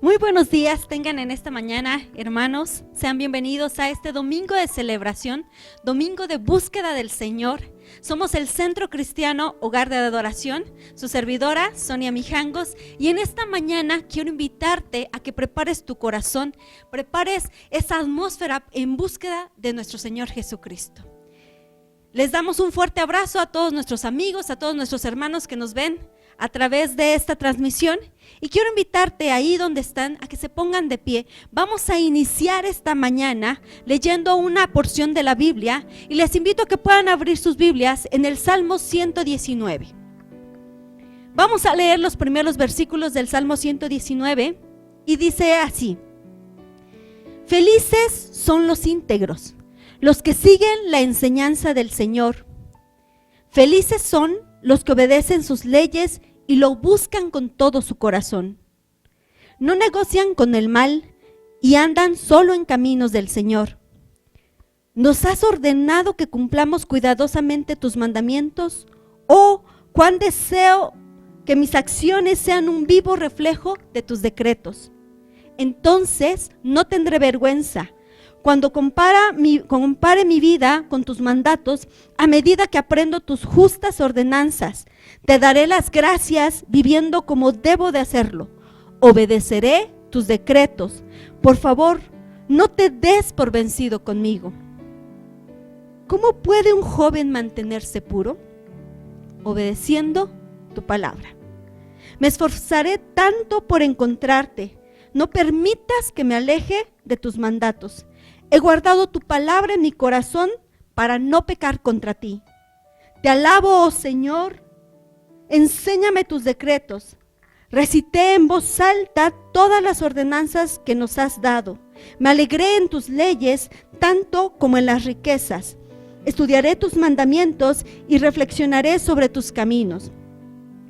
Muy buenos días tengan en esta mañana, hermanos. Sean bienvenidos a este domingo de celebración, domingo de búsqueda del Señor. Somos el Centro Cristiano Hogar de Adoración, su servidora Sonia Mijangos, y en esta mañana quiero invitarte a que prepares tu corazón, prepares esa atmósfera en búsqueda de nuestro Señor Jesucristo. Les damos un fuerte abrazo a todos nuestros amigos, a todos nuestros hermanos que nos ven a través de esta transmisión, y quiero invitarte ahí donde están a que se pongan de pie. Vamos a iniciar esta mañana leyendo una porción de la Biblia y les invito a que puedan abrir sus Biblias en el Salmo 119. Vamos a leer los primeros versículos del Salmo 119 y dice así: Felices son los íntegros, los que siguen la enseñanza del Señor. Felices son los que obedecen sus leyes y lo buscan con todo su corazón. No negocian con el mal y andan solo en caminos del Señor. Nos has ordenado que cumplamos cuidadosamente tus mandamientos. Oh, cuán deseo que mis acciones sean un vivo reflejo de tus decretos. Entonces no tendré vergüenza cuando compare mi vida con tus mandatos, a medida que aprendo tus justas ordenanzas. Te daré las gracias viviendo como debo de hacerlo. Obedeceré tus decretos. Por favor, no te des por vencido conmigo. ¿Cómo puede un joven mantenerse puro? Obedeciendo tu palabra. Me esforzaré tanto por encontrarte. No permitas que me aleje de tus mandatos. He guardado tu palabra en mi corazón para no pecar contra ti. Te alabo, oh Señor, enséñame tus decretos. Recité en voz alta todas las ordenanzas que nos has dado. Me alegré en tus leyes tanto como en las riquezas. Estudiaré tus mandamientos y reflexionaré sobre tus caminos.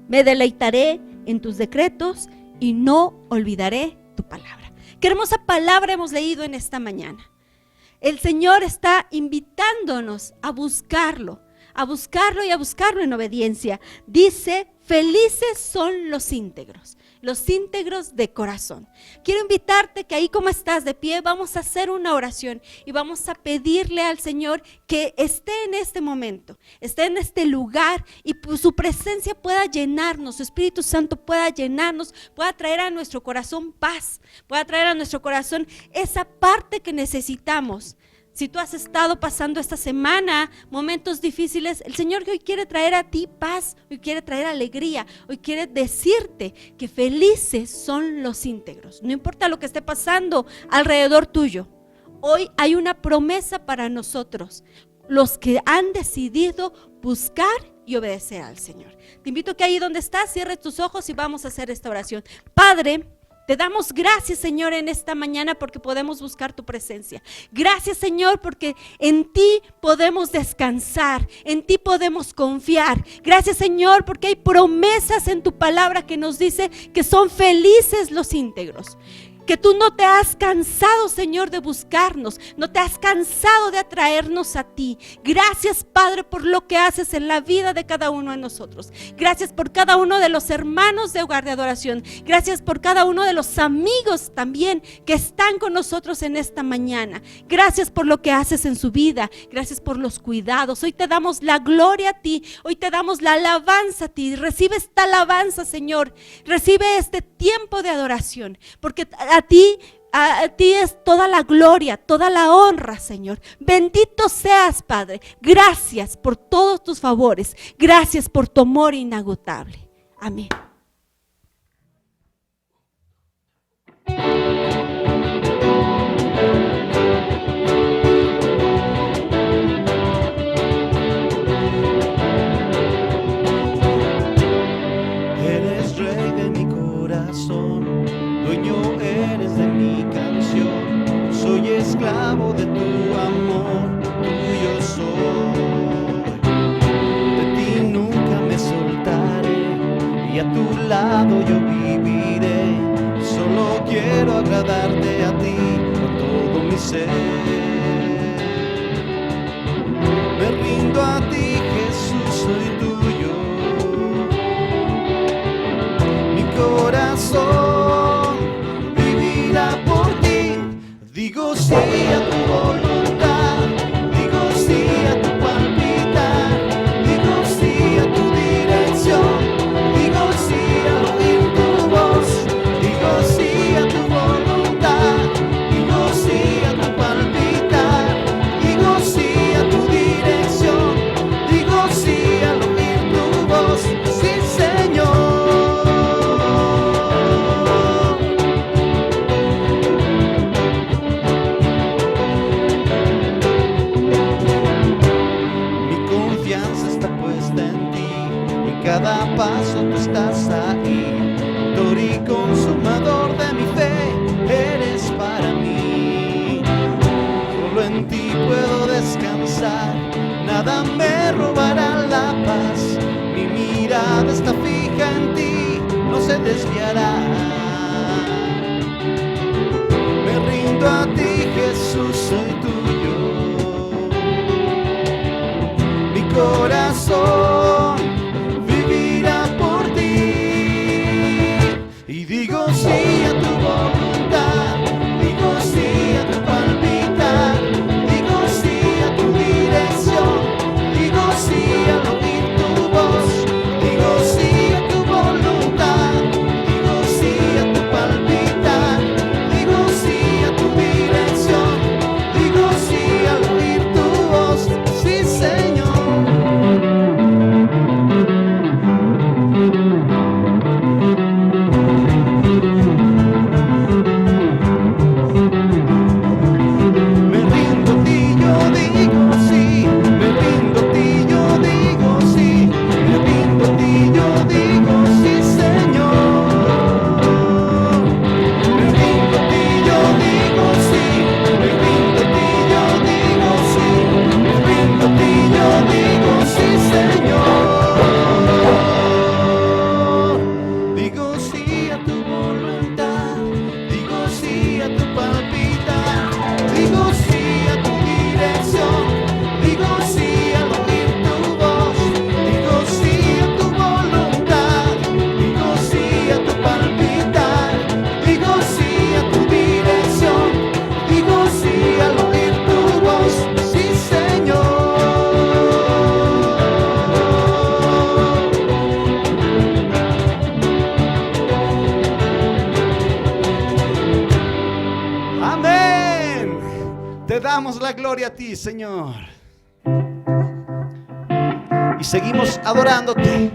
Me deleitaré en tus decretos y no olvidaré tu palabra. Qué hermosa palabra hemos leído en esta mañana. El Señor está invitándonos a buscarlo y a buscarlo en obediencia. Dice, felices son los íntegros de corazón. Quiero invitarte que ahí como estás de pie, vamos a hacer una oración y vamos a pedirle al Señor que esté en este momento, esté en este lugar y su presencia pueda llenarnos, su Espíritu Santo pueda llenarnos, pueda traer a nuestro corazón paz, pueda traer a nuestro corazón esa parte que necesitamos. Si tú has estado pasando esta semana momentos difíciles, el Señor hoy quiere traer a ti paz, hoy quiere traer alegría, hoy quiere decirte que felices son los íntegros. No importa lo que esté pasando alrededor tuyo, hoy hay una promesa para nosotros, los que han decidido buscar y obedecer al Señor. Te invito a que ahí donde estás, cierres tus ojos y vamos a hacer esta oración. Padre, te damos gracias, Señor, en esta mañana porque podemos buscar tu presencia. Gracias, Señor, porque en ti podemos descansar, en ti podemos confiar. Gracias, Señor, porque hay promesas en tu palabra que nos dice que son felices los íntegros. Que tú no te has cansado, Señor, de buscarnos, no te has cansado de atraernos a ti. Gracias, Padre, por lo que haces en la vida de cada uno de nosotros. Gracias por cada uno de los hermanos de Hogar de Adoración. Gracias por cada uno de los amigos también que están con nosotros en esta mañana. Gracias por lo que haces en su vida. Gracias por los cuidados. Hoy te damos la gloria a ti. Hoy te damos la alabanza a ti. Recibe esta alabanza, Señor. Recibe este tiempo de adoración, porque a ti es toda la gloria, toda la honra, Señor. Bendito seas, Padre. Gracias por todos tus favores. Gracias por tu amor inagotable. Amén. Eres rey de mi corazón, dueño eres de mi canción. Soy esclavo de tu amor, tuyo soy. De ti nunca me soltaré y a tu lado yo viviré. Solo quiero agradarte a ti con todo mi ser. Me rindo a ti, Jesús, soy tuyo. Mi corazón vive Jesús, soy tuyo. Mi corazón vivirá por ti. Y digo sí a tu voluntad, digo sí a tu palpitar, digo sí a tu dirección, digo sí al oír tu voz, digo sí a tu voluntad, digo sí a tu palpitar, digo sí a tu dirección, digo sí al oír tu voz, sí, Señor. Me rindo a ti, yo digo sí, me rindo a ti, yo digo sí, me rindo a ti, yo digo sí, Señor. Me rindo a ti, yo digo sí, me rindo a ti, yo digo sí, me rindo a ti, yo digo sí, Señor. Digo sí a tu voluntad, digo sí a tu palpitar, digo sí a tu dirección, digo sí al oír tu voz, digo sí a tu voluntad, digo sí a tu palpitar, digo sí a tu dirección, digo sí al oír tu voz, sí, Señor. Amén. Te damos la gloria a ti, Señor. Y seguimos adorándote.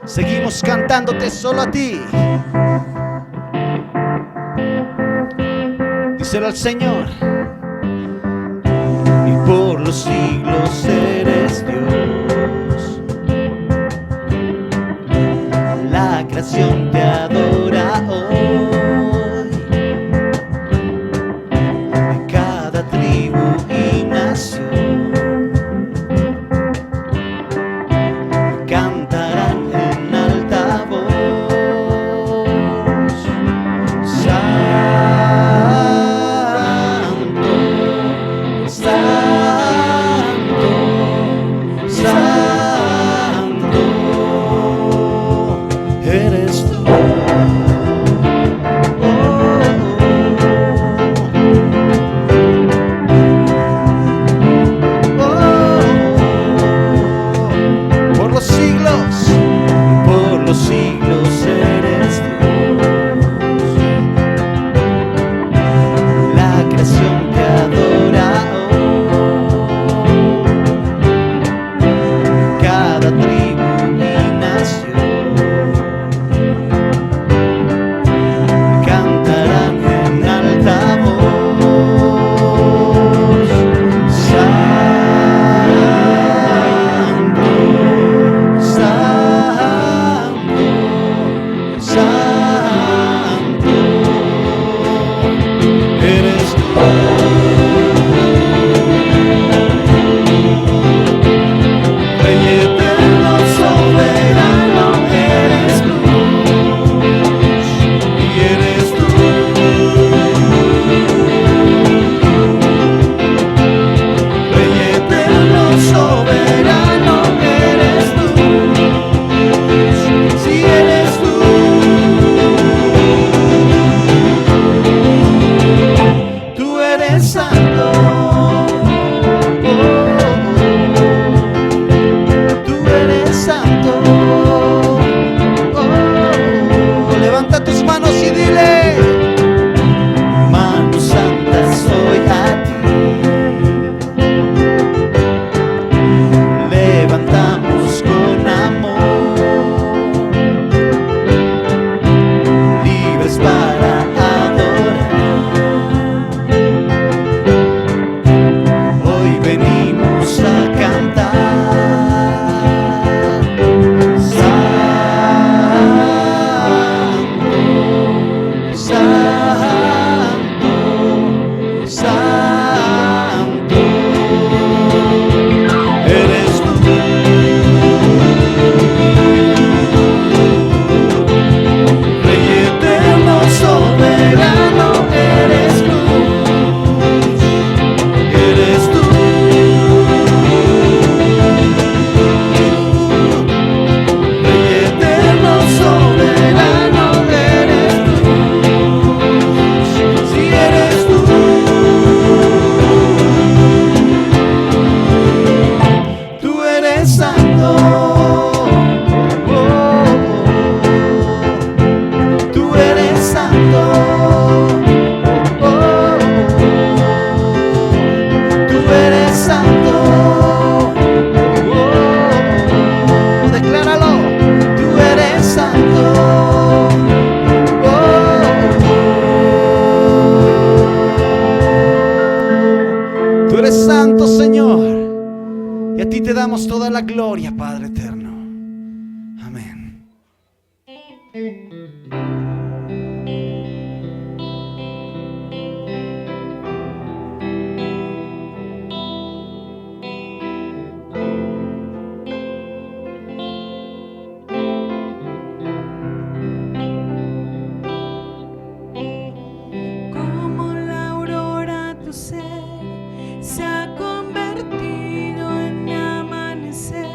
Seguimos cantándote solo a ti. Díselo al Señor. Y por los siglos eres Dios. La creación te adora hoy. Cada tribu y nación cantarán en alta voz. Santo, santo, santo, eres tú. damos toda la gloria, Padre eterno. Amén. Como la aurora tu ser se ha convertido en mi amanecer,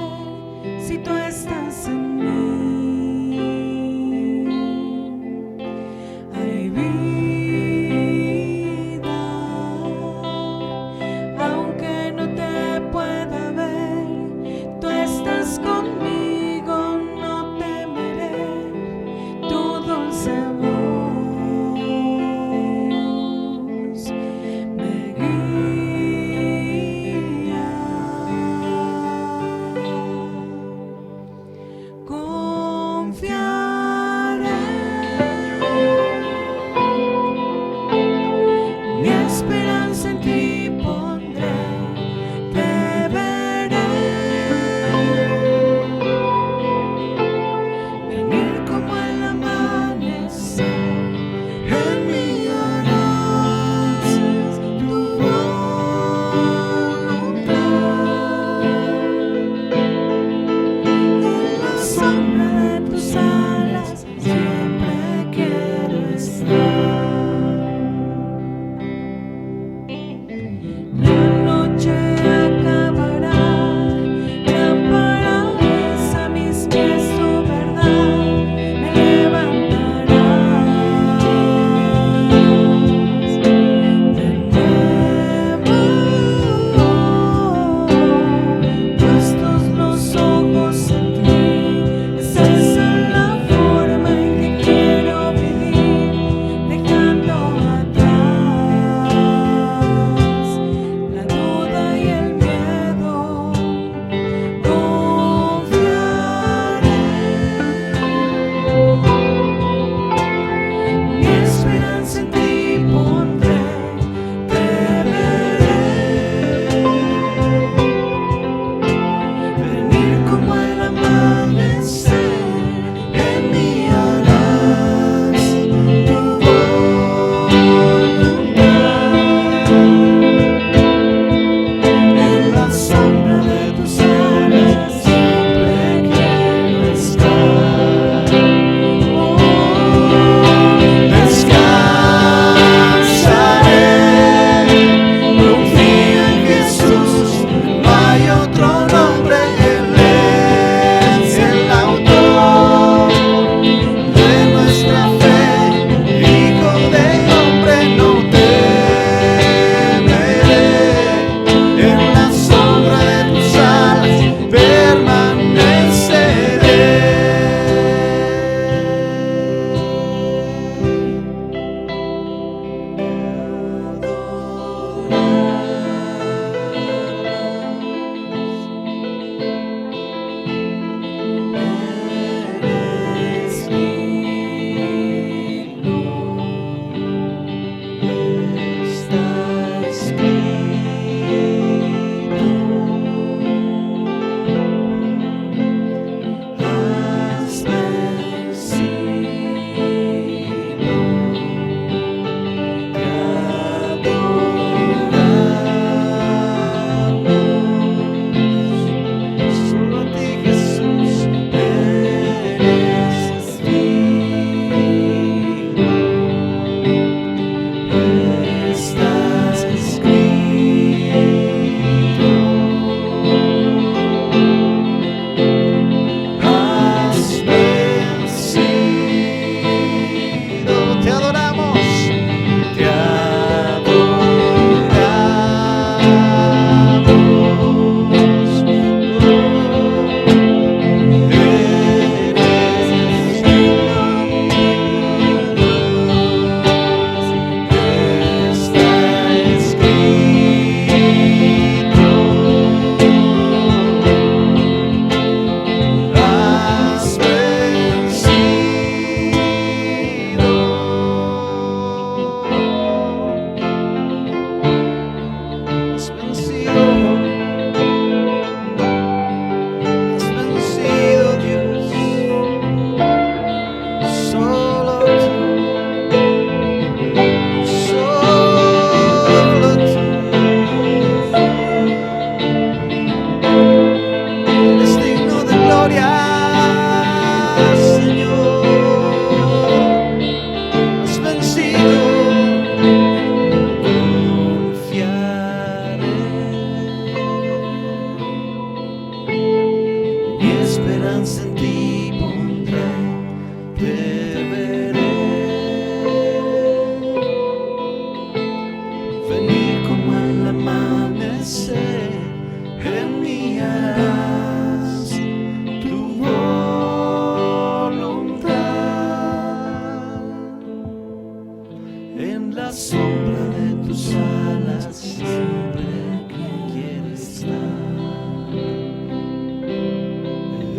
En la sombra de tus alas siempre quiero estar.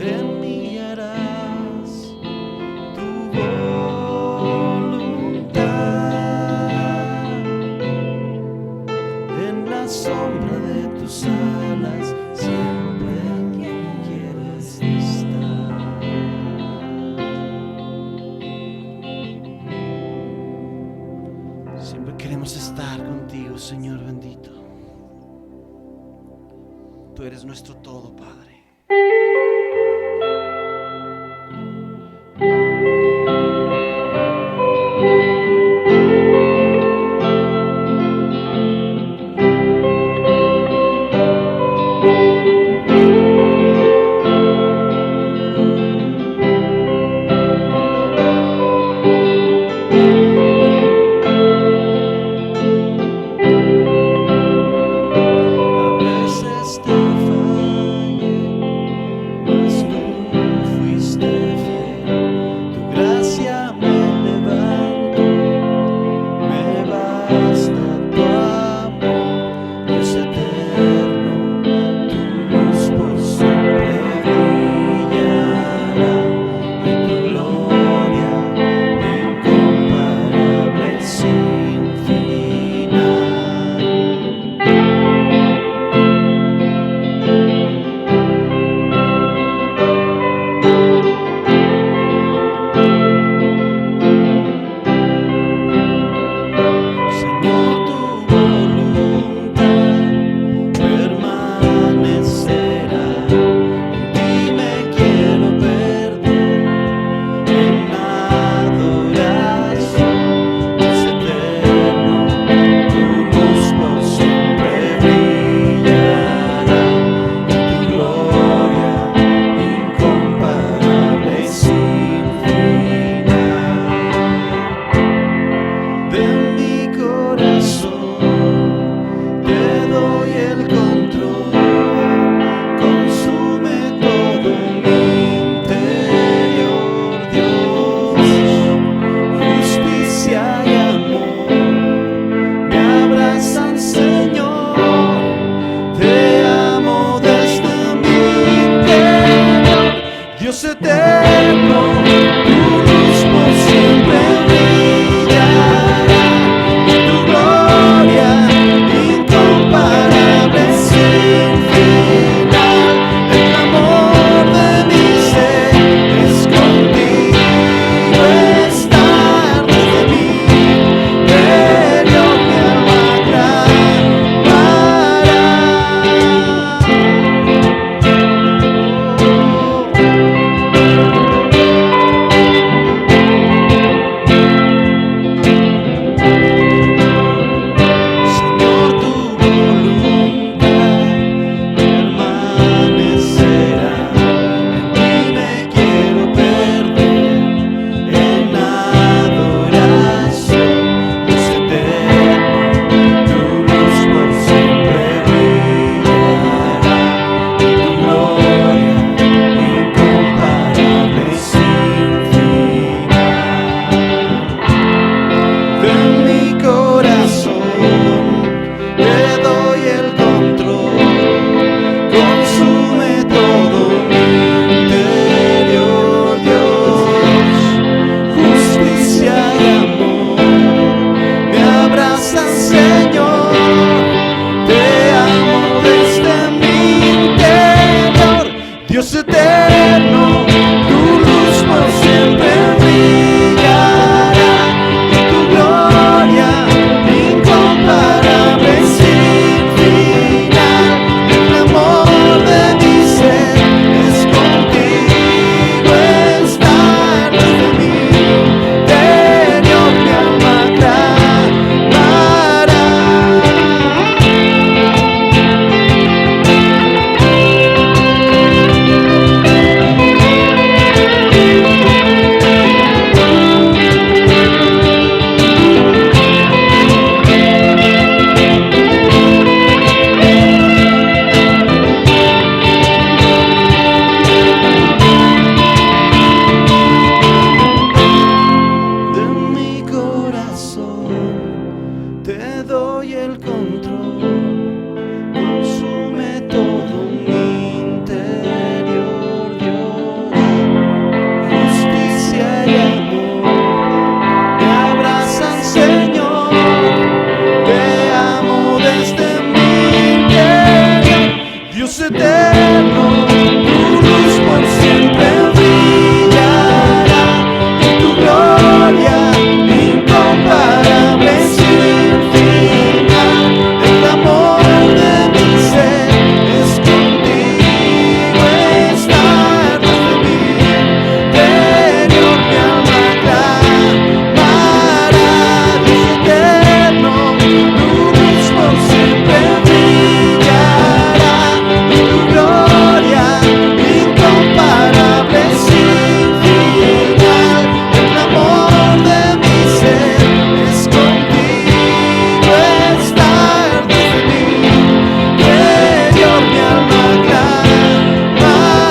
En mí harás tu voluntad. En la sombra de tus alas siempre quiero estar. Siempre queremos estar contigo, Señor bendito. Tú eres nuestro todo, Padre. A veces te fallé, y el control, consume todo mi interior, Dios. Justicia y amor me abrazan, Señor. Te amo desde mi interior, Dios eterno. Tu luz por siempre brillará y tu gloria incomparable sin final. El amor de mi ser es contigo estar desde mi interior. Mi alma clamará, Dios eterno. Tu luz por siempre brillará y tu gloria incomparable sin final. El amor de mi ser es contigo estar desde mi interior. Mi alma clamará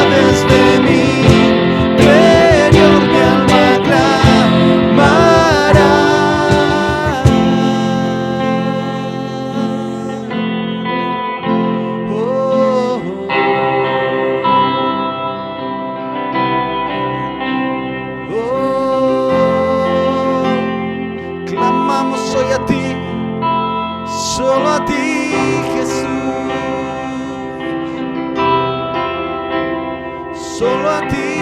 desde mi interior. Mi alma clamará. Clamamos hoy a ti, solo a ti, Jesús, solo a ti,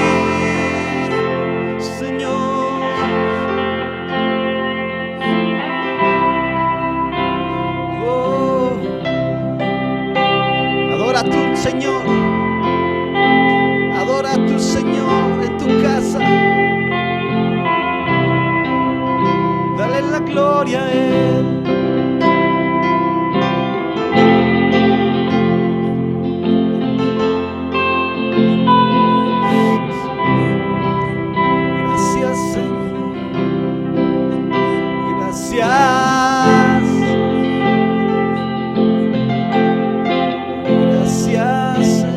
Señor. Adora a tu Señor, adora a tu Señor en tu casa. Dale la gloria a Él. Gracias, Señor. Gracias. Gracias, Señor.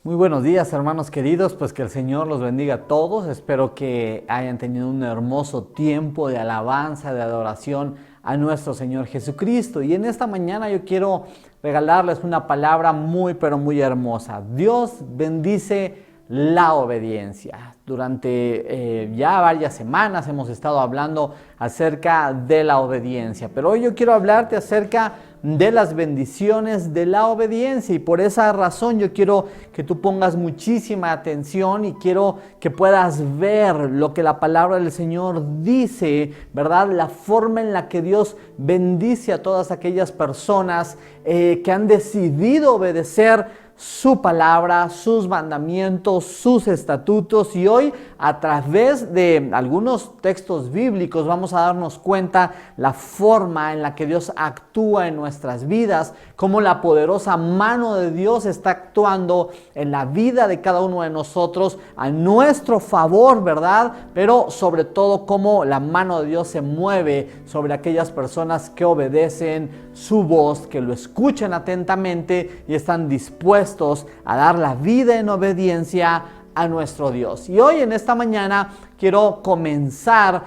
Muy buenos días, hermanos queridos, pues que el Señor los bendiga a todos. Espero que hayan tenido un hermoso tiempo de alabanza, de adoración a nuestro Señor Jesucristo. Y en esta mañana yo quiero regalarles una palabra muy, pero muy hermosa. Dios bendice la obediencia. Durante ya varias semanas hemos estado hablando acerca de la obediencia, pero hoy yo quiero hablarte acerca de las bendiciones de la obediencia, y por esa razón yo quiero que tú pongas muchísima atención y quiero que puedas ver lo que la palabra del Señor dice, ¿verdad? La forma en la que Dios bendice a todas aquellas personas que han decidido obedecer su palabra, sus mandamientos, sus estatutos. Y hoy, a través de algunos textos bíblicos, vamos a darnos cuenta la forma en la que Dios actúa en nuestras vidas, cómo la poderosa mano de Dios está actuando en la vida de cada uno de nosotros a nuestro favor, ¿verdad? Pero sobre todo cómo la mano de Dios se mueve sobre aquellas personas que obedecen su voz, que lo escuchan atentamente y están dispuestos a dar la vida en obediencia a nuestro Dios. Y hoy en esta mañana quiero comenzar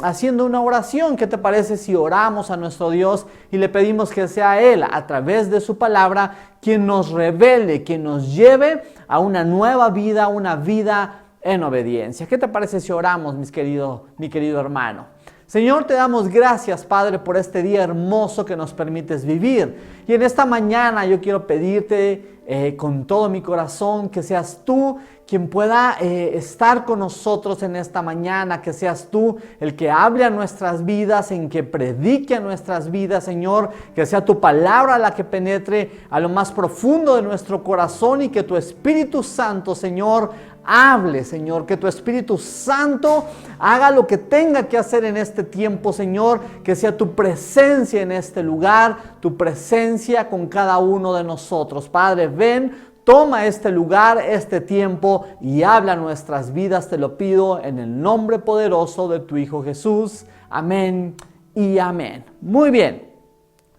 haciendo una oración. ¿Qué te parece si oramos a nuestro Dios y le pedimos que sea Él, a través de su palabra, quien nos revele, quien nos lleve a una nueva vida, una vida en obediencia? ¿Qué te parece si oramos, mi querido hermano? Señor, te damos gracias, Padre, por este día hermoso que nos permites vivir. Y en esta mañana yo quiero pedirte con todo mi corazón que seas tú quien pueda estar con nosotros en esta mañana, que seas tú el que hable a nuestras vidas, en que predique a nuestras vidas, Señor, que sea tu palabra la que penetre a lo más profundo de nuestro corazón y que tu Espíritu Santo, Señor, hable, Señor, que tu Espíritu Santo haga lo que tenga que hacer en este tiempo, Señor, que sea tu presencia en este lugar, tu presencia con cada uno de nosotros. Padre, ven toma este lugar, este tiempo y habla nuestras vidas, te lo pido en el nombre poderoso de tu Hijo Jesús. Amén y amén. Muy bien,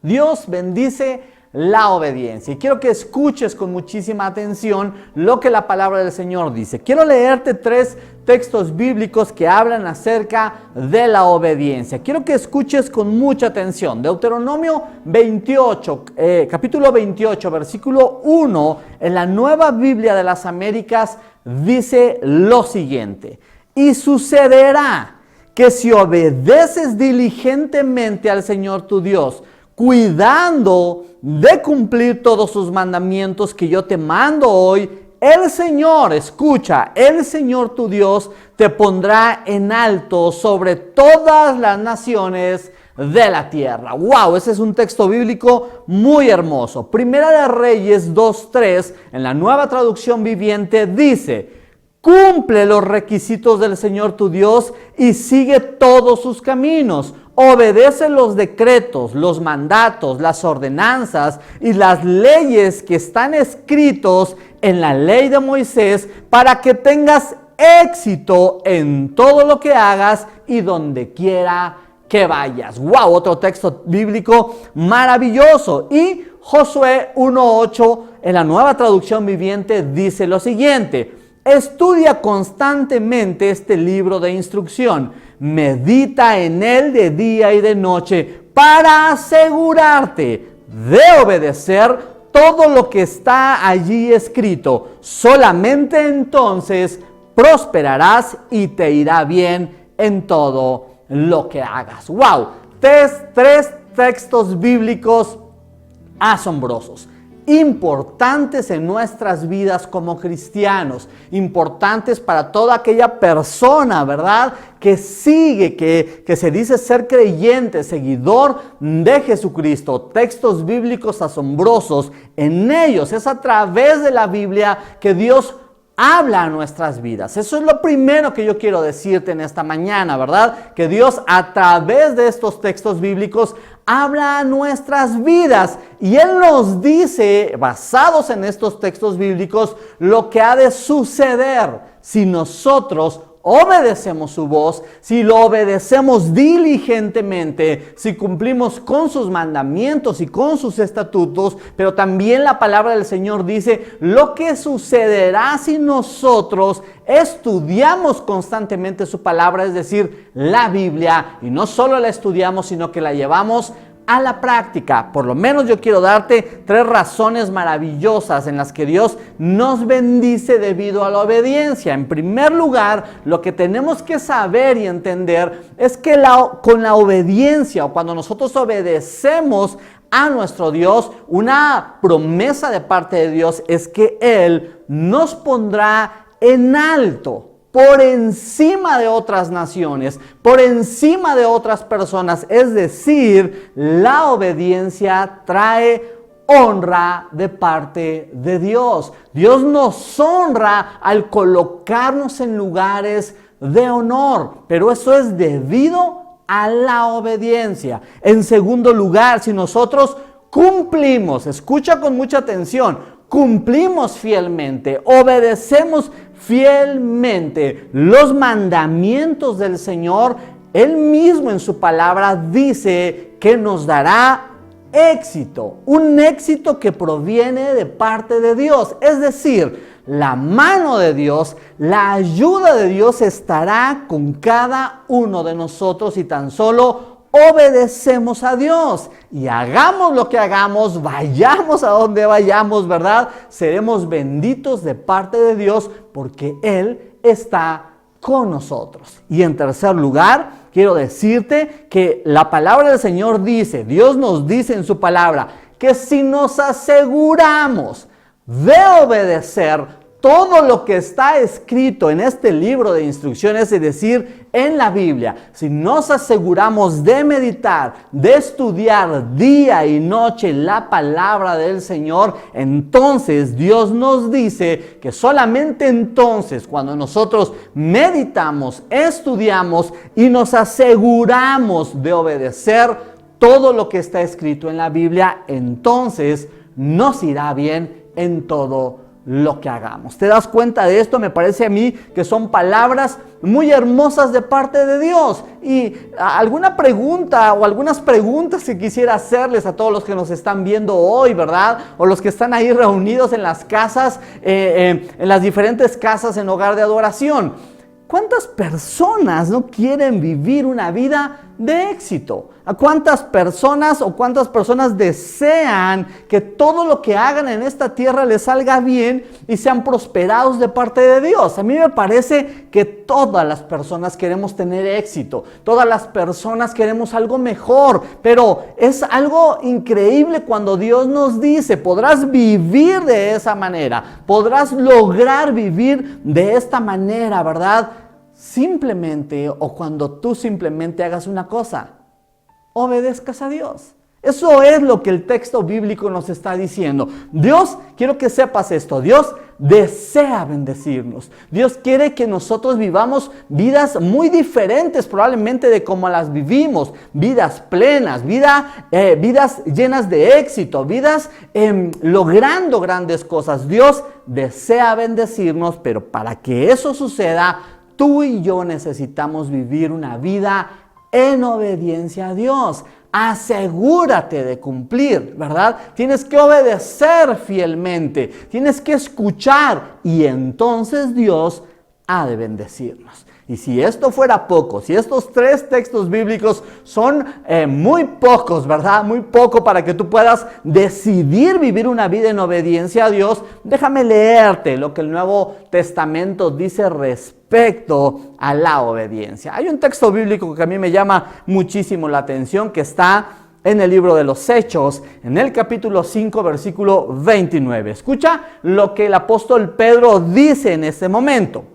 Dios bendice la obediencia. Y quiero que escuches con muchísima atención lo que la palabra del Señor dice. Quiero leerte 3 textos bíblicos que hablan acerca de la obediencia. Quiero que escuches con mucha atención. Deuteronomio 28, capítulo 28, versículo 1, en la Nueva Biblia de las Américas, dice lo siguiente: y sucederá que si obedeces diligentemente al Señor tu Dios, cuidando de cumplir todos sus mandamientos que yo te mando hoy, el Señor, escucha, el Señor tu Dios te pondrá en alto sobre todas las naciones de la tierra. ¡Wow! Ese es un texto bíblico muy hermoso. Primera de Reyes 2:3, en la Nueva Traducción Viviente, dice: cumple los requisitos del Señor tu Dios y sigue todos sus caminos. Obedece los decretos, los mandatos, las ordenanzas y las leyes que están escritos en la ley de Moisés para que tengas éxito en todo lo que hagas y donde quiera que vayas. ¡Wow! Otro texto bíblico maravilloso. Y Josué 1:8 en la Nueva Traducción Viviente dice lo siguiente: estudia constantemente este libro de instrucción. Medita en él de día y de noche para asegurarte de obedecer todo lo que está allí escrito. Solamente entonces prosperarás y te irá bien en todo lo que hagas. ¡Wow! Tres textos bíblicos asombrosos, importantes en nuestras vidas como cristianos, importantes para toda aquella persona, ¿verdad?, que sigue, que se dice ser creyente, seguidor de Jesucristo. Textos bíblicos asombrosos. En ellos es a través de la Biblia que Dios habla a nuestras vidas. Eso es lo primero que yo quiero decirte en esta mañana, ¿verdad? Que Dios a través de estos textos bíblicos habla a nuestras vidas y Él nos dice, basados en estos textos bíblicos, lo que ha de suceder si nosotros obedecemos su voz, si lo obedecemos diligentemente, si cumplimos con sus mandamientos y con sus estatutos. Pero también la palabra del Señor dice lo que sucederá si nosotros estudiamos constantemente su palabra, es decir, la Biblia, y no solo la estudiamos, sino que la llevamos a la práctica. Por lo menos yo quiero darte 3 razones maravillosas en las que Dios nos bendice debido a la obediencia. En primer lugar, lo que tenemos que saber y entender es que con la obediencia, o cuando nosotros obedecemos a nuestro Dios, una promesa de parte de Dios es que Él nos pondrá en alto, por encima de otras naciones, por encima de otras personas. Es decir, la obediencia trae honra de parte de Dios. Dios nos honra al colocarnos en lugares de honor, pero eso es debido a la obediencia. En segundo lugar, si nosotros cumplimos, escucha con mucha atención, cumplimos fielmente, obedecemos fielmente los mandamientos del Señor, Él mismo en su palabra dice que nos dará éxito, un éxito que proviene de parte de Dios. Es decir, la mano de Dios, la ayuda de Dios estará con cada uno de nosotros y tan solo obedecemos a Dios y hagamos lo que hagamos, vayamos a donde vayamos, ¿verdad? Seremos benditos de parte de Dios porque Él está con nosotros. Y en tercer lugar, quiero decirte que la palabra del Señor dice, Dios nos dice en su palabra, que si nos aseguramos de obedecer todo lo que está escrito en este libro de instrucciones, es decir, en la Biblia, si nos aseguramos de meditar, de estudiar día y noche la palabra del Señor, entonces Dios nos dice que solamente entonces, cuando nosotros meditamos, estudiamos y nos aseguramos de obedecer todo lo que está escrito en la Biblia, entonces nos irá bien en todo lo que hagamos. ¿Te das cuenta de esto? Me parece a mí que son palabras muy hermosas de parte de Dios. Y alguna pregunta o algunas preguntas que quisiera hacerles a todos los que nos están viendo hoy, ¿verdad? O los que están ahí reunidos en las casas, en las diferentes casas en hogar de adoración. ¿Cuántas personas no quieren vivir una vida de éxito? ¿A cuántas personas desean que todo lo que hagan en esta tierra les salga bien y sean prosperados de parte de Dios? A mí me parece que todas las personas queremos tener éxito, todas las personas queremos algo mejor, pero es algo increíble cuando Dios nos dice, podrás vivir de esa manera, podrás lograr vivir de esta manera, ¿verdad? Simplemente, o cuando tú simplemente hagas una cosa, obedezcas a Dios. Eso es lo que el texto bíblico nos está diciendo. Dios, quiero que sepas esto, Dios desea bendecirnos. Dios quiere que nosotros vivamos vidas muy diferentes probablemente de como las vivimos. Vidas plenas, vidas llenas de éxito, vidas logrando grandes cosas. Dios desea bendecirnos, pero para que eso suceda, tú y yo necesitamos vivir una vida en obediencia a Dios. Asegúrate de cumplir, ¿verdad? Tienes que obedecer fielmente, tienes que escuchar y entonces Dios ha de bendecirnos. Y si esto fuera poco, si estos 3 textos bíblicos son muy pocos, ¿verdad? Muy poco para que tú puedas decidir vivir una vida en obediencia a Dios, déjame leerte lo que el Nuevo Testamento dice respecto a la obediencia. Hay un texto bíblico que a mí me llama muchísimo la atención que está en el libro de los Hechos, en el capítulo 5, versículo 29. Escucha lo que el apóstol Pedro dice en ese momento.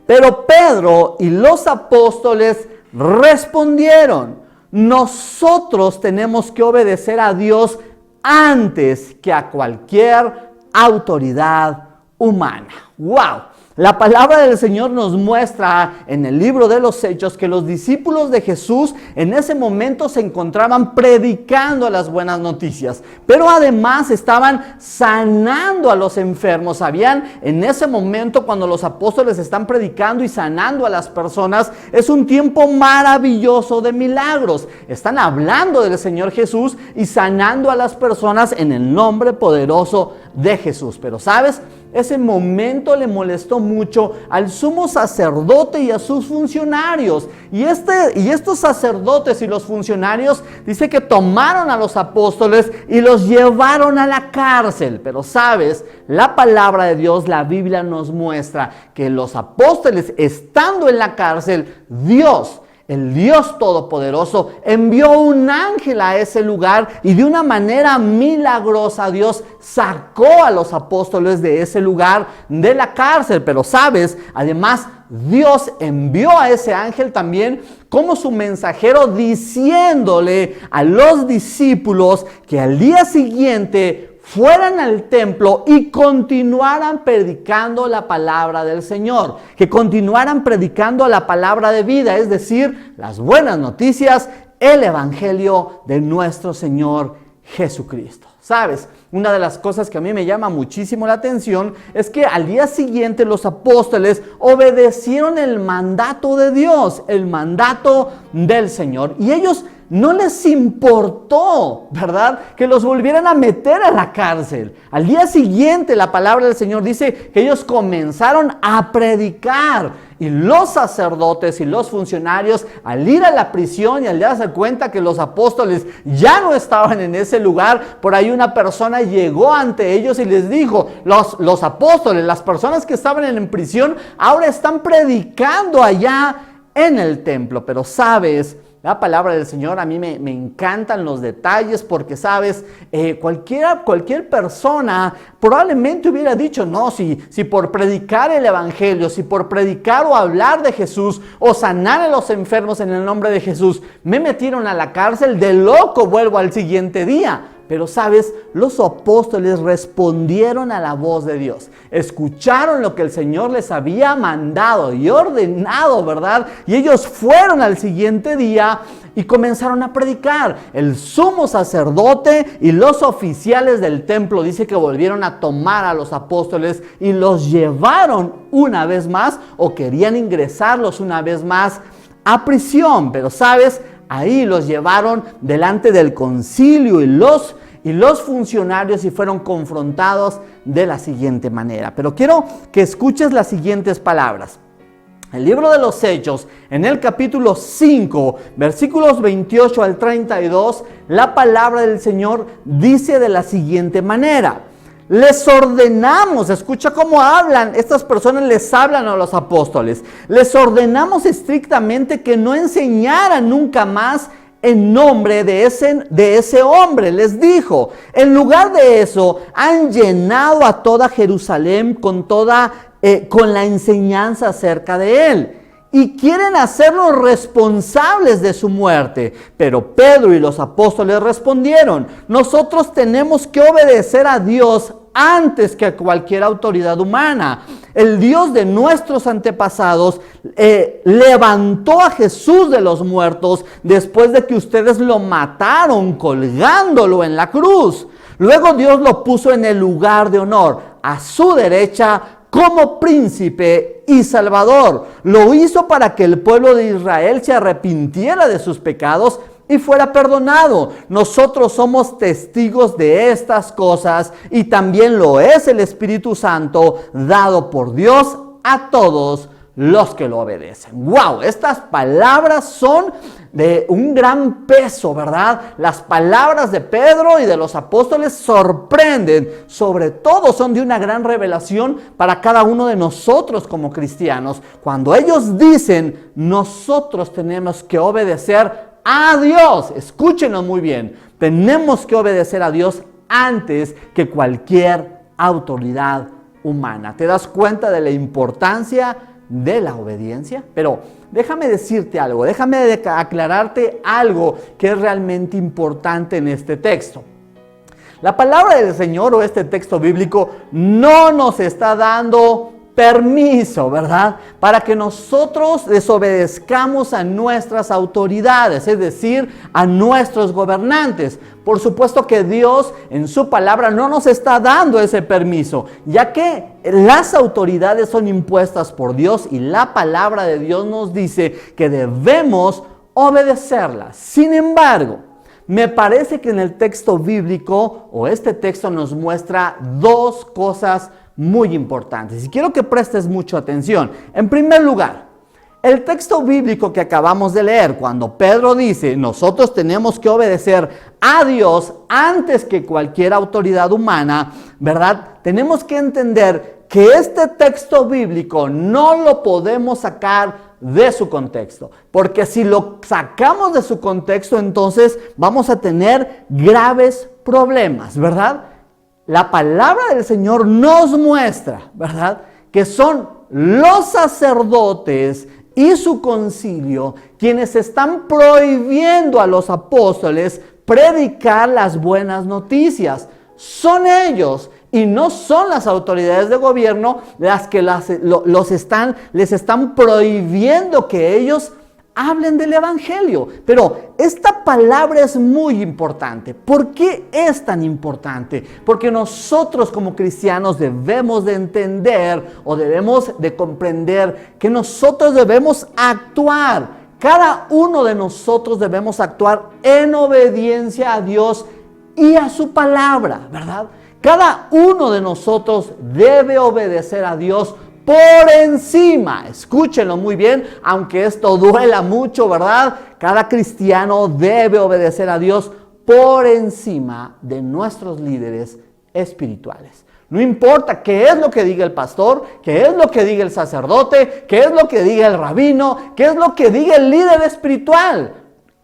Pero Pedro y los apóstoles respondieron, nosotros tenemos que obedecer a Dios antes que a cualquier autoridad humana. ¡Wow! La palabra del Señor nos muestra en el libro de los Hechos que los discípulos de Jesús en ese momento se encontraban predicando las buenas noticias, pero además estaban sanando a los enfermos. Sabían, en ese momento cuando los apóstoles están predicando y sanando a las personas, es un tiempo maravilloso de milagros. Están hablando del Señor Jesús y sanando a las personas en el nombre poderoso de Jesús. Pero ¿sabes? Ese momento le molestó mucho al sumo sacerdote y a sus funcionarios. Y estos sacerdotes y los funcionarios dice que tomaron a los apóstoles y los llevaron a la cárcel. Pero sabes, la palabra de Dios, la Biblia nos muestra que los apóstoles estando en la cárcel, Dios, el Dios Todopoderoso, envió un ángel a ese lugar y de una manera milagrosa Dios sacó a los apóstoles de ese lugar, de la cárcel. Pero sabes, además Dios envió a ese ángel también como su mensajero, diciéndole a los discípulos que al día siguiente fueran al templo y continuaran predicando la palabra del Señor, que continuaran predicando la palabra de vida, es decir, las buenas noticias, el evangelio de nuestro Señor Jesucristo. ¿Sabes? Una de las cosas que a mí me llama muchísimo la atención es que al día siguiente los apóstoles obedecieron el mandato de Dios, el mandato del Señor, y ellos no les importó, ¿verdad?, que los volvieran a meter a la cárcel. Al día siguiente la palabra del Señor dice que ellos comenzaron a predicar. Y los sacerdotes y los funcionarios, al ir a la prisión y al darse cuenta que los apóstoles ya no estaban en ese lugar, por ahí una persona llegó ante ellos y les dijo, los apóstoles, las personas que estaban en prisión, ahora están predicando allá en el templo. Pero sabes, la palabra del Señor, a mí me encantan los detalles porque, ¿sabes? Cualquier persona probablemente hubiera dicho, no, si por predicar el evangelio, si por predicar o hablar de Jesús o sanar a los enfermos en el nombre de Jesús, me metieron a la cárcel, de loco vuelvo al siguiente día. Pero sabes, los apóstoles respondieron a la voz de Dios, escucharon lo que el Señor les había mandado y ordenado, ¿verdad? Y ellos fueron al siguiente día y comenzaron a predicar. El sumo sacerdote y los oficiales del templo dice que volvieron a tomar a los apóstoles y los llevaron una vez más, o querían ingresarlos una vez más a prisión. Pero sabes, ahí los llevaron delante del concilio y los funcionarios y fueron confrontados de la siguiente manera. Pero quiero que escuches las siguientes palabras. El libro de los Hechos, en el capítulo 5, versículos 28 al 32, la palabra del Señor dice de la siguiente manera: les ordenamos, escucha cómo hablan, estas personas les hablan a los apóstoles, les ordenamos estrictamente que no enseñaran nunca más en nombre de ese hombre. Les dijo, en lugar de eso, han llenado a toda Jerusalén con la enseñanza acerca de él, y quieren hacerlos responsables de su muerte. Pero Pedro y los apóstoles respondieron: nosotros tenemos que obedecer a Dios antes que a cualquier autoridad humana. El Dios de nuestros antepasados levantó a Jesús de los muertos después de que ustedes lo mataron colgándolo en la cruz. Luego Dios lo puso en el lugar de honor, a su derecha, como príncipe y salvador. Lo hizo para que el pueblo de Israel se arrepintiera de sus pecados y fuera perdonado. Nosotros somos testigos de estas cosas, y también lo es el Espíritu Santo dado por Dios a todos los que lo obedecen. ¡Wow! Estas palabras son de un gran peso, ¿verdad? Las palabras de Pedro y de los apóstoles sorprenden. Sobre todo son de una gran revelación para cada uno de nosotros como cristianos. Cuando ellos dicen, nosotros tenemos que obedecer a Dios. Escúchenos muy bien. Tenemos que obedecer a Dios antes que cualquier autoridad humana. ¿Te das cuenta de la importancia de la obediencia? Pero déjame decirte algo, déjame aclararte algo que es realmente importante en este texto. La palabra del Señor, o este texto bíblico, no nos está dando permiso, ¿verdad?, para que nosotros desobedezcamos a nuestras autoridades, es decir, a nuestros gobernantes. Por supuesto que Dios en su palabra no nos está dando ese permiso, ya que las autoridades son impuestas por Dios y la palabra de Dios nos dice que debemos obedecerlas. Sin embargo, me parece que en el texto bíblico, o este texto, nos muestra dos cosas muy importantes, y quiero que prestes mucha atención. En primer lugar, el texto bíblico que acabamos de leer, cuando Pedro dice, nosotros tenemos que obedecer a Dios antes que cualquier autoridad humana, ¿verdad? Tenemos que entender que este texto bíblico no lo podemos sacar de su contexto, porque si lo sacamos de su contexto, entonces vamos a tener graves problemas, ¿verdad? La palabra del Señor nos muestra, ¿verdad?, que son los sacerdotes y su concilio quienes están prohibiendo a los apóstoles predicar las buenas noticias. Son ellos y no son las autoridades de gobierno las que les están prohibiendo que ellos hablen del evangelio. Pero esta palabra es muy importante. ¿Por qué es tan importante? Porque nosotros como cristianos debemos de entender, o debemos de comprender, que nosotros debemos actuar. Cada uno de nosotros debemos actuar en obediencia a Dios y a su palabra, ¿verdad? Cada uno de nosotros debe obedecer a Dios por encima, escúchenlo muy bien, aunque esto duela mucho, ¿verdad? Cada cristiano debe obedecer a Dios por encima de nuestros líderes espirituales. No importa qué es lo que diga el pastor, qué es lo que diga el sacerdote, qué es lo que diga el rabino, qué es lo que diga el líder espiritual.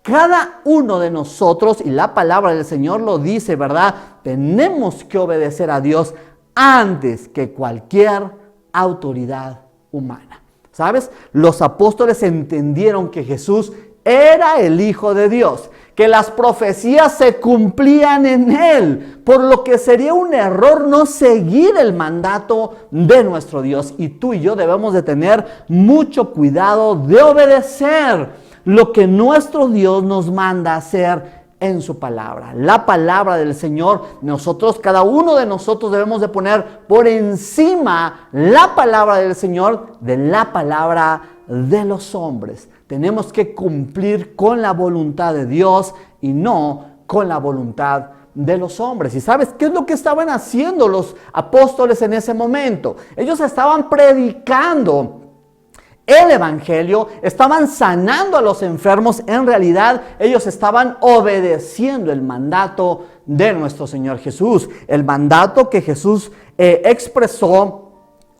Cada uno de nosotros, y la palabra del Señor lo dice, ¿verdad?, tenemos que obedecer a Dios antes que cualquier autoridad humana. ¿Sabes? Los apóstoles entendieron que Jesús era el Hijo de Dios, que las profecías se cumplían en Él, por lo que sería un error no seguir el mandato de nuestro Dios. Y tú y yo debemos de tener mucho cuidado de obedecer lo que nuestro Dios nos manda hacer en su palabra. La palabra del Señor, cada uno de nosotros debemos de poner por encima la palabra del Señor de la palabra de los hombres. Tenemos que cumplir con la voluntad de Dios y no con la voluntad de los hombres. ¿Y sabes qué es lo que estaban haciendo los apóstoles en ese momento? Ellos estaban predicando el evangelio, estaban sanando a los enfermos. En realidad, ellos estaban obedeciendo el mandato de nuestro Señor Jesús. El mandato que Jesús expresó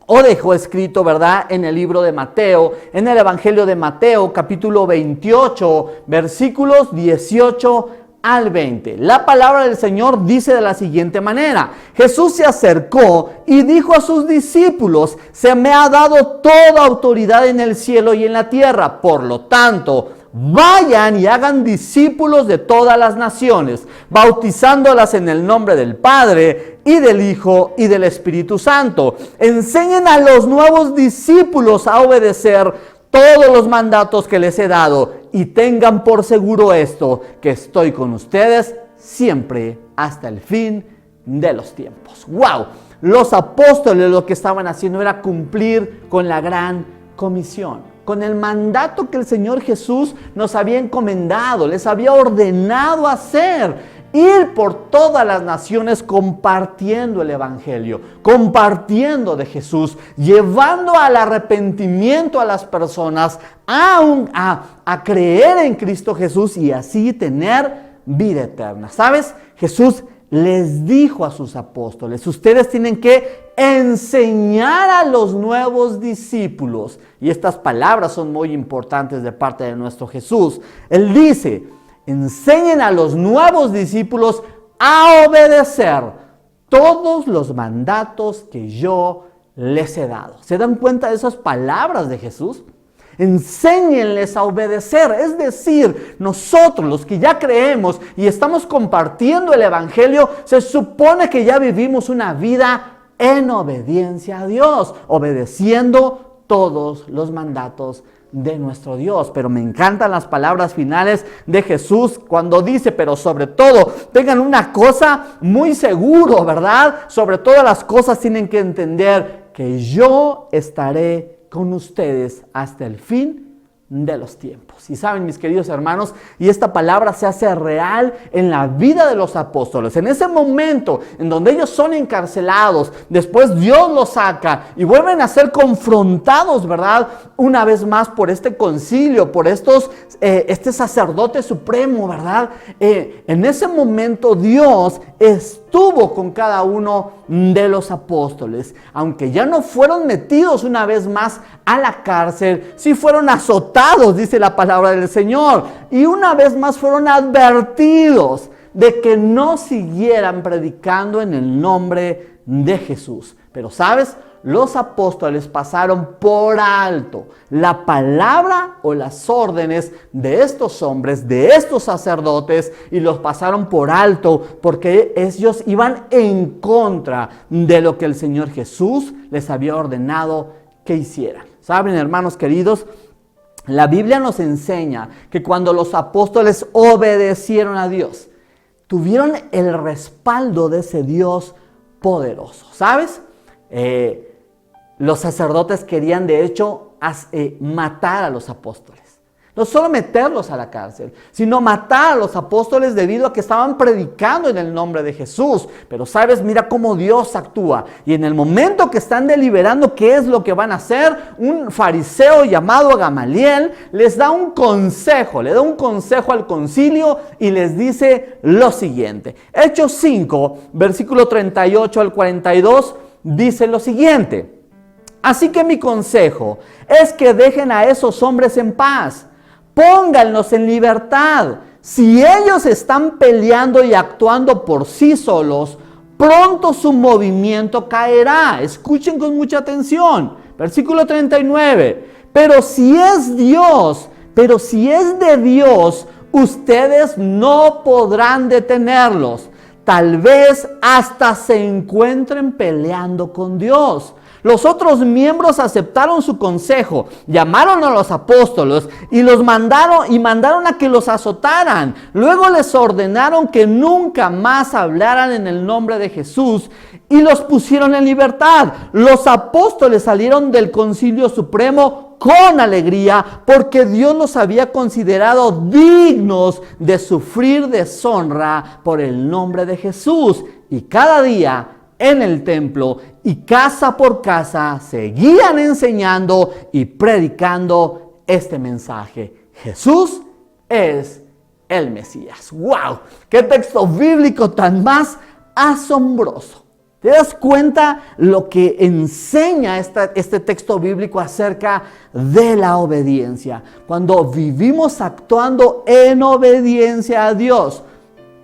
o dejó escrito, ¿verdad?, en el libro de Mateo, en el evangelio de Mateo, capítulo 28, versículos 18 al 20. La palabra del Señor dice de la siguiente manera: Jesús se acercó y dijo a sus discípulos: se me ha dado toda autoridad en el cielo y en la tierra. Por lo tanto, vayan y hagan discípulos de todas las naciones, bautizándolas en el nombre del Padre y del Hijo y del Espíritu Santo. Enseñen a los nuevos discípulos a obedecer todos los mandatos que les he dado, y tengan por seguro esto, que estoy con ustedes siempre hasta el fin de los tiempos. ¡Wow! Los apóstoles lo que estaban haciendo era cumplir con la gran comisión, con el mandato que el Señor Jesús nos había encomendado, les había ordenado hacer. Ir por todas las naciones compartiendo el evangelio, compartiendo de Jesús, llevando al arrepentimiento a las personas, a creer en Cristo Jesús y así tener vida eterna. ¿Sabes? Jesús les dijo a sus apóstoles: ustedes tienen que enseñar a los nuevos discípulos. Y estas palabras son muy importantes de parte de nuestro Jesús. Él dice: enseñen a los nuevos discípulos a obedecer todos los mandatos que yo les he dado. ¿Se dan cuenta de esas palabras de Jesús? Enséñenles a obedecer, es decir, nosotros los que ya creemos y estamos compartiendo el evangelio, se supone que ya vivimos una vida en obediencia a Dios, obedeciendo todos los mandatos de nuestro Dios. Pero me encantan las palabras finales de Jesús cuando dice: pero sobre todo, tengan una cosa muy seguro, ¿verdad? Sobre todas las cosas tienen que entender que yo estaré con ustedes hasta el fin de los tiempos. Y saben, mis queridos hermanos, y esta palabra se hace real en la vida de los apóstoles. En ese momento en donde ellos son encarcelados, después Dios los saca y vuelven a ser confrontados, ¿verdad?, una vez más por este concilio, por este sacerdote supremo, ¿verdad? En ese momento Dios estuvo con cada uno de los apóstoles, aunque ya no fueron metidos una vez más a la cárcel, sí fueron azotados, dice la palabra del Señor, y una vez más fueron advertidos de que no siguieran predicando en el nombre de Jesús. Pero ¿sabes? Los apóstoles pasaron por alto la palabra o las órdenes de estos hombres, de estos sacerdotes, y los pasaron por alto porque ellos iban en contra de lo que el Señor Jesús les había ordenado que hicieran. ¿Saben, hermanos queridos? La Biblia nos enseña que cuando los apóstoles obedecieron a Dios, tuvieron el respaldo de ese Dios poderoso. ¿Sabes? Los sacerdotes querían de hecho matar a los apóstoles. No solo meterlos a la cárcel, sino matar a los apóstoles debido a que estaban predicando en el nombre de Jesús. Pero sabes, mira cómo Dios actúa. Y en el momento que están deliberando qué es lo que van a hacer, un fariseo llamado Gamaliel les da un consejo. Le da un consejo al concilio y les dice lo siguiente. Hechos 5, versículo 38 al 42, dice lo siguiente: así que mi consejo es que dejen a esos hombres en paz. Pónganlos en libertad. Si ellos están peleando y actuando por sí solos, pronto su movimiento caerá. Escuchen con mucha atención. Versículo 39. Pero si es de Dios, ustedes no podrán detenerlos. Tal vez hasta se encuentren peleando con Dios. Los otros miembros aceptaron su consejo, llamaron a los apóstoles y mandaron a que los azotaran. Luego les ordenaron que nunca más hablaran en el nombre de Jesús y los pusieron en libertad. Los apóstoles salieron del Concilio Supremo con alegría porque Dios los había considerado dignos de sufrir deshonra por el nombre de Jesús. Y cada día en el templo y casa por casa seguían enseñando y predicando este mensaje: Jesús es el Mesías. ¡Wow! ¡Qué texto bíblico tan más asombroso! ¿Te das cuenta lo que enseña este texto bíblico acerca de la obediencia? Cuando vivimos actuando en obediencia a Dios,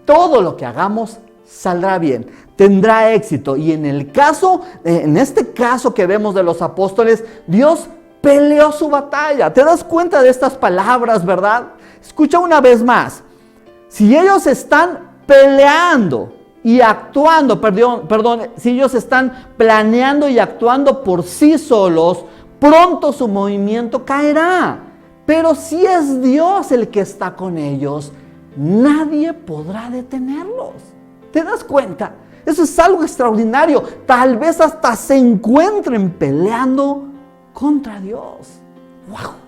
todo lo que hagamos saldrá bien, tendrá éxito. Y en este caso que vemos de los apóstoles, Dios peleó su batalla. ¿Te das cuenta de estas palabras, verdad? Escucha una vez más. Si ellos están peleando y actuando, si ellos están planeando y actuando por sí solos, pronto su movimiento caerá. Pero si es Dios el que está con ellos, nadie podrá detenerlos. ¿Te das cuenta? Eso es algo extraordinario. Tal vez hasta se encuentren peleando contra Dios. ¡Wow!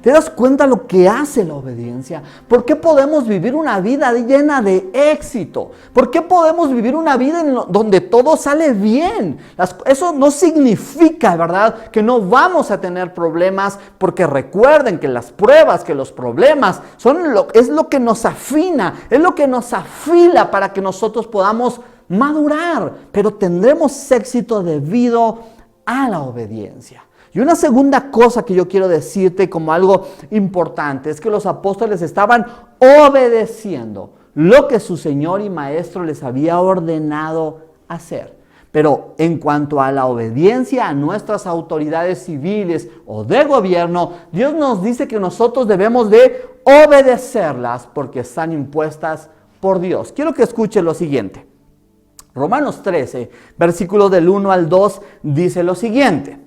¿Te das cuenta lo que hace la obediencia? ¿Por qué podemos vivir una vida llena de éxito? ¿Por qué podemos vivir una vida donde todo sale bien? Eso no significa, ¿verdad?, que no vamos a tener problemas, porque recuerden que las pruebas, que los problemas es lo que nos afina, es lo que nos afila para que nosotros podamos madurar, pero tendremos éxito debido a la obediencia. Y una segunda cosa que yo quiero decirte como algo importante es que los apóstoles estaban obedeciendo lo que su Señor y Maestro les había ordenado hacer. Pero en cuanto a la obediencia a nuestras autoridades civiles o de gobierno, Dios nos dice que nosotros debemos de obedecerlas porque están impuestas por Dios. Quiero que escuchen lo siguiente. Romanos 13, versículos del 1 al 2, dice lo siguiente: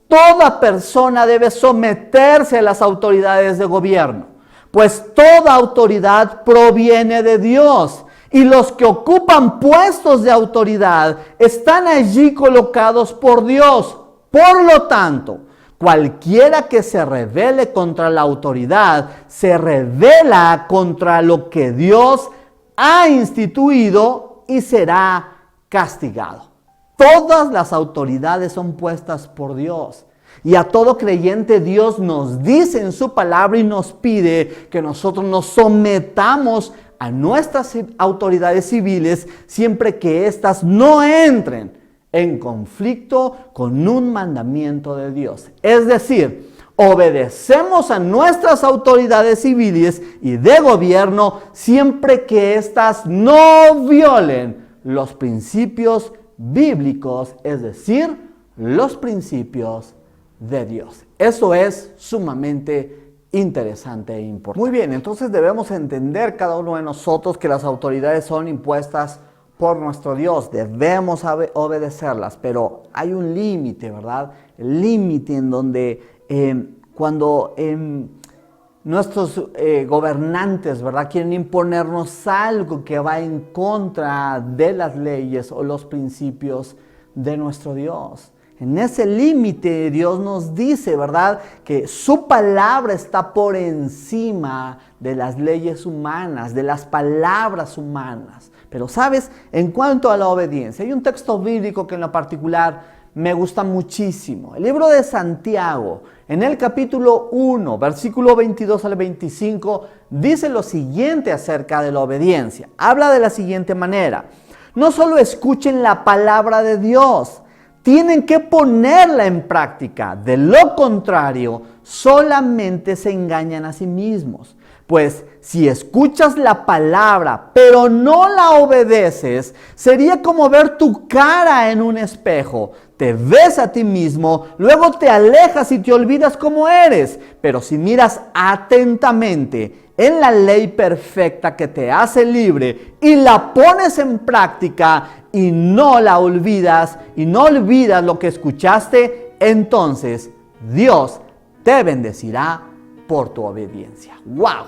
toda persona debe someterse a las autoridades de gobierno, pues toda autoridad proviene de Dios, y los que ocupan puestos de autoridad están allí colocados por Dios. Por lo tanto, cualquiera que se rebele contra la autoridad, se rebela contra lo que Dios ha instituido y será castigado. Todas las autoridades son puestas por Dios. Y a todo creyente Dios nos dice en su palabra y nos pide que nosotros nos sometamos a nuestras autoridades civiles siempre que éstas no entren en conflicto con un mandamiento de Dios. Es decir, obedecemos a nuestras autoridades civiles y de gobierno siempre que éstas no violen los principios bíblicos, es decir, los principios de Dios. Eso es sumamente interesante e importante. Muy bien, entonces debemos entender cada uno de nosotros que las autoridades son impuestas por nuestro Dios. Debemos obedecerlas, pero hay un límite, ¿verdad? El límite en donde cuando nuestros gobernantes, ¿verdad?, quieren imponernos algo que va en contra de las leyes o los principios de nuestro Dios. En ese límite Dios nos dice, ¿verdad?, que su palabra está por encima de las leyes humanas, de las palabras humanas. Pero, ¿sabes? En cuanto a la obediencia, hay un texto bíblico que en lo particular me gusta muchísimo. El libro de Santiago, en el capítulo 1, versículo 22 al 25, dice lo siguiente acerca de la obediencia. Habla de la siguiente manera: no solo escuchen la palabra de Dios, tienen que ponerla en práctica. De lo contrario, solamente se engañan a sí mismos. Pues si escuchas la palabra, pero no la obedeces, sería como ver tu cara en un espejo. te ves a ti mismo, luego te alejas y te olvidas cómo eres. Pero si miras atentamente en la ley perfecta que te hace libre y la pones en práctica y no la olvidas y no olvidas lo que escuchaste, entonces Dios te bendecirá por tu obediencia. ¡Wow!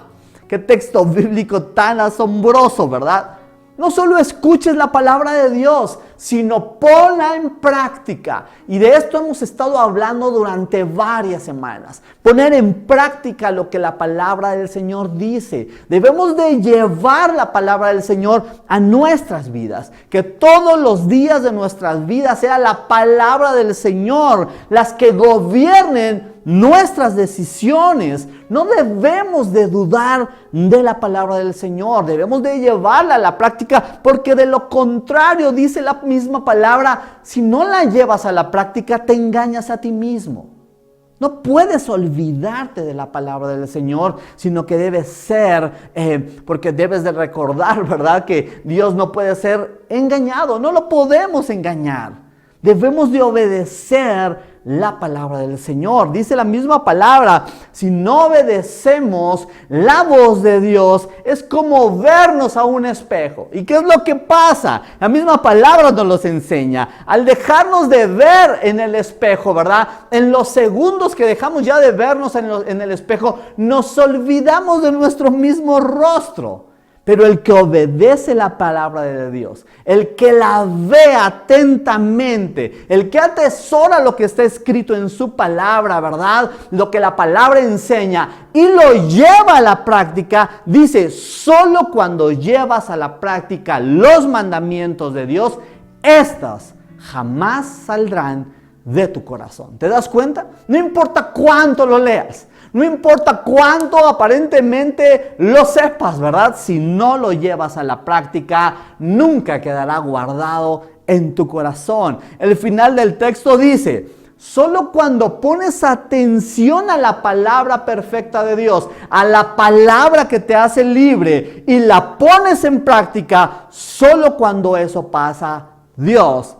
¡Qué texto bíblico tan asombroso!, ¿verdad? No solo escuches la palabra de Dios, sino ponla en práctica. Y de esto hemos estado hablando durante varias semanas. Poner en práctica lo que la palabra del Señor dice. Debemos de llevar la palabra del Señor a nuestras vidas. Que todos los días de nuestras vidas sea la palabra del Señor las que gobiernen nuestras decisiones. No debemos de dudar de la palabra del Señor, debemos de llevarla a la práctica, porque de lo contrario, dice la misma palabra, si no la llevas a la práctica, te engañas a ti mismo. No puedes olvidarte de la palabra del Señor, sino que debes ser, porque debes de recordar, ¿verdad?, que Dios no puede ser engañado, no lo podemos engañar. Debemos de obedecer la palabra del Señor. Dice la misma palabra, si no obedecemos la voz de Dios, es como vernos a un espejo. ¿Y qué es lo que pasa? La misma palabra nos los enseña. Al dejarnos de ver en el espejo, ¿verdad?, en los segundos que dejamos ya de vernos en el espejo, nos olvidamos de nuestro mismo rostro. Pero el que obedece la palabra de Dios, el que la ve atentamente, el que atesora lo que está escrito en su palabra, ¿verdad?, lo que la palabra enseña y lo lleva a la práctica, dice, solo cuando llevas a la práctica los mandamientos de Dios, estas jamás saldrán de tu corazón. ¿Te das cuenta? No importa cuánto lo leas. No importa cuánto aparentemente lo sepas, ¿verdad? Si no lo llevas a la práctica, nunca quedará guardado en tu corazón. El final del texto dice, solo cuando pones atención a la palabra perfecta de Dios, a la palabra que te hace libre y la pones en práctica, solo cuando eso pasa, Dios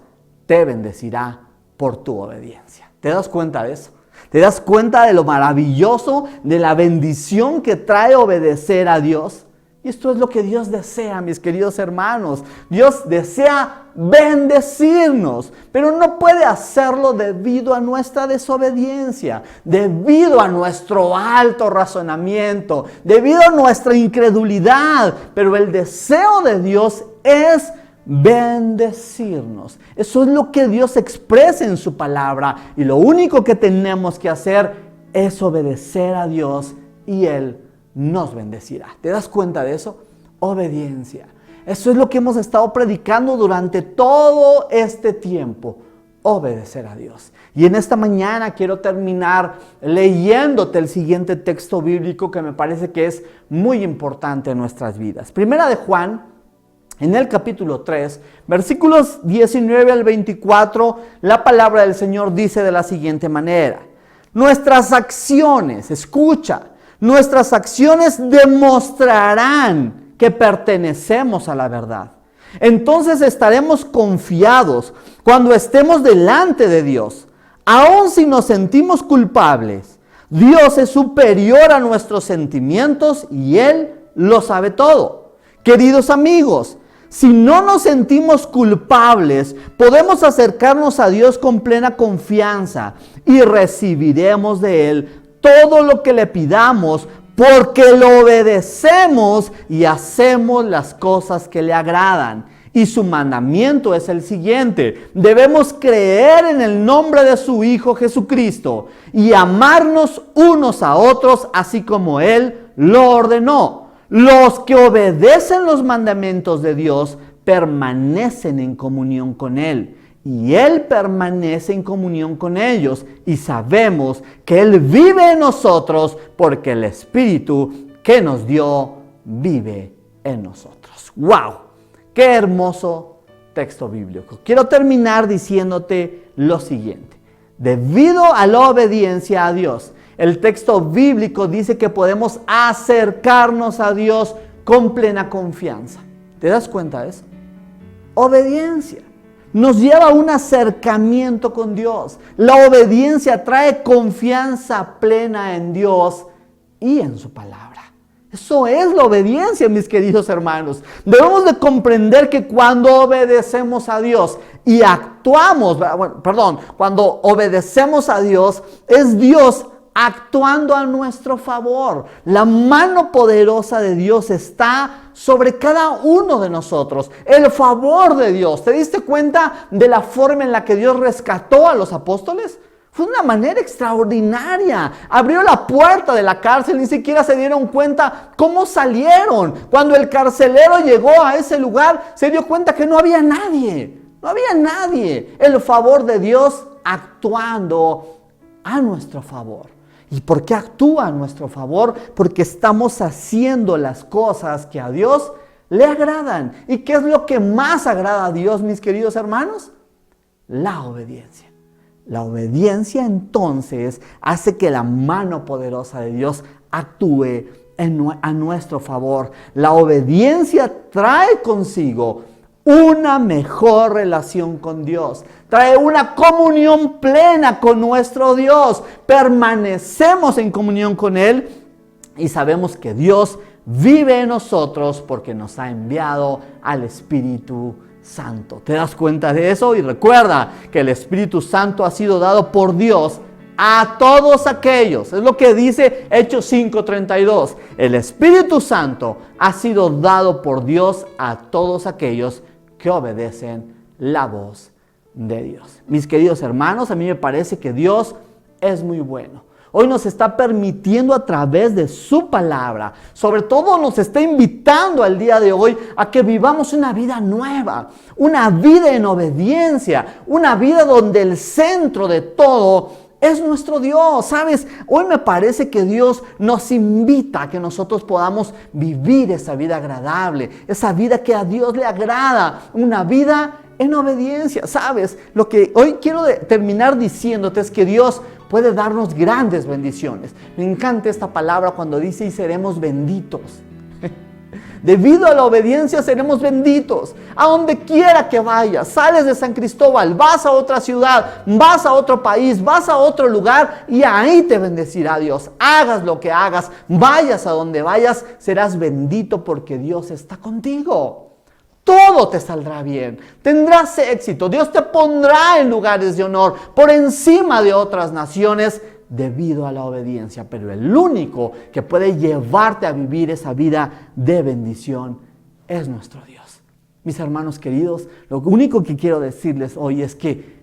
te bendecirá por tu obediencia. ¿Te das cuenta de eso? ¿Te das cuenta de lo maravilloso, de la bendición que trae obedecer a Dios? Y esto es lo que Dios desea, mis queridos hermanos. Dios desea bendecirnos, pero no puede hacerlo debido a nuestra desobediencia, debido a nuestro alto razonamiento, debido a nuestra incredulidad. Pero el deseo de Dios es bendecirnos. Eso es lo que Dios expresa en su palabra, y lo único que tenemos que hacer es obedecer a Dios y Él nos bendecirá. ¿Te das cuenta de eso? Obediencia. Eso es lo que hemos estado predicando durante todo este tiempo. Obedecer a Dios. Y en esta mañana quiero terminar leyéndote el siguiente texto bíblico que me parece que es muy importante en nuestras vidas. Primera de Juan, en el capítulo 3, versículos 19 al 24, la palabra del Señor dice de la siguiente manera: nuestras acciones, escucha, nuestras acciones demostrarán que pertenecemos a la verdad. Entonces estaremos confiados cuando estemos delante de Dios. Aun si nos sentimos culpables, Dios es superior a nuestros sentimientos y Él lo sabe todo. Queridos amigos, si no nos sentimos culpables, podemos acercarnos a Dios con plena confianza y recibiremos de Él todo lo que le pidamos, porque lo obedecemos y hacemos las cosas que le agradan. Y su mandamiento es el siguiente: debemos creer en el nombre de su Hijo Jesucristo y amarnos unos a otros, así como Él lo ordenó. Los que obedecen los mandamientos de Dios permanecen en comunión con Él, y Él permanece en comunión con ellos, y sabemos que Él vive en nosotros porque el Espíritu que nos dio vive en nosotros. ¡Wow! ¡Qué hermoso texto bíblico! Quiero terminar diciéndote lo siguiente. Debido a la obediencia a Dios, el texto bíblico dice que podemos acercarnos a Dios con plena confianza. ¿Te das cuenta de eso? Obediencia. nos lleva a un acercamiento con Dios. La obediencia trae confianza plena en Dios y en su palabra. Eso es la obediencia, mis queridos hermanos. Debemos de comprender que cuando obedecemos a Dios y actuamos, cuando obedecemos a Dios, es Dios actuando a nuestro favor. La mano poderosa de Dios está sobre cada uno de nosotros. El favor de Dios. ¿Te diste cuenta de la forma en la que Dios rescató a los apóstoles? Fue una manera extraordinaria. Abrió la puerta de la cárcel, ni siquiera se dieron cuenta cómo salieron. Cuando el carcelero llegó a ese lugar, se dio cuenta que no había nadie. No había nadie. El favor de Dios actuando a nuestro favor. ¿Y por qué actúa a nuestro favor? Porque estamos haciendo las cosas que a Dios le agradan. ¿Y qué es lo que más agrada a Dios, mis queridos hermanos? La obediencia. La obediencia entonces hace que la mano poderosa de Dios actúe a nuestro favor. La obediencia trae consigo una mejor relación con Dios. Trae una comunión plena con nuestro Dios. Permanecemos en comunión con Él y sabemos que Dios vive en nosotros porque nos ha enviado al Espíritu Santo. ¿Te das cuenta de eso? Y recuerda que el Espíritu Santo ha sido dado por Dios a todos aquellos. Es lo que dice Hechos 5:32. El Espíritu Santo ha sido dado por Dios a todos aquellos que obedecen la voz de Dios. Mis queridos hermanos, a mí me parece que Dios es muy bueno. Hoy nos está permitiendo a través de su palabra, sobre todo nos está invitando al día de hoy a que vivamos una vida nueva, una vida en obediencia, una vida donde el centro de todo es nuestro Dios. ¿Sabes? Hoy me parece que Dios nos invita a que nosotros podamos vivir esa vida agradable, esa vida que a Dios le agrada, una vida en obediencia. ¿Sabes? Lo que hoy quiero terminar diciéndote es que Dios puede darnos grandes bendiciones. Me encanta esta palabra cuando dice y seremos benditos. Debido a la obediencia seremos benditos. A donde quiera que vayas, sales de San Cristóbal, vas a otra ciudad, vas a otro país, vas a otro lugar y ahí te bendecirá Dios. Hagas lo que hagas, vayas a donde vayas, serás bendito porque Dios está contigo. Todo te saldrá bien, tendrás éxito, Dios te pondrá en lugares de honor por encima de otras naciones debido a la obediencia. Pero el único que puede llevarte a vivir esa vida de bendición es nuestro Dios. Mis hermanos queridos, lo único que quiero decirles hoy es que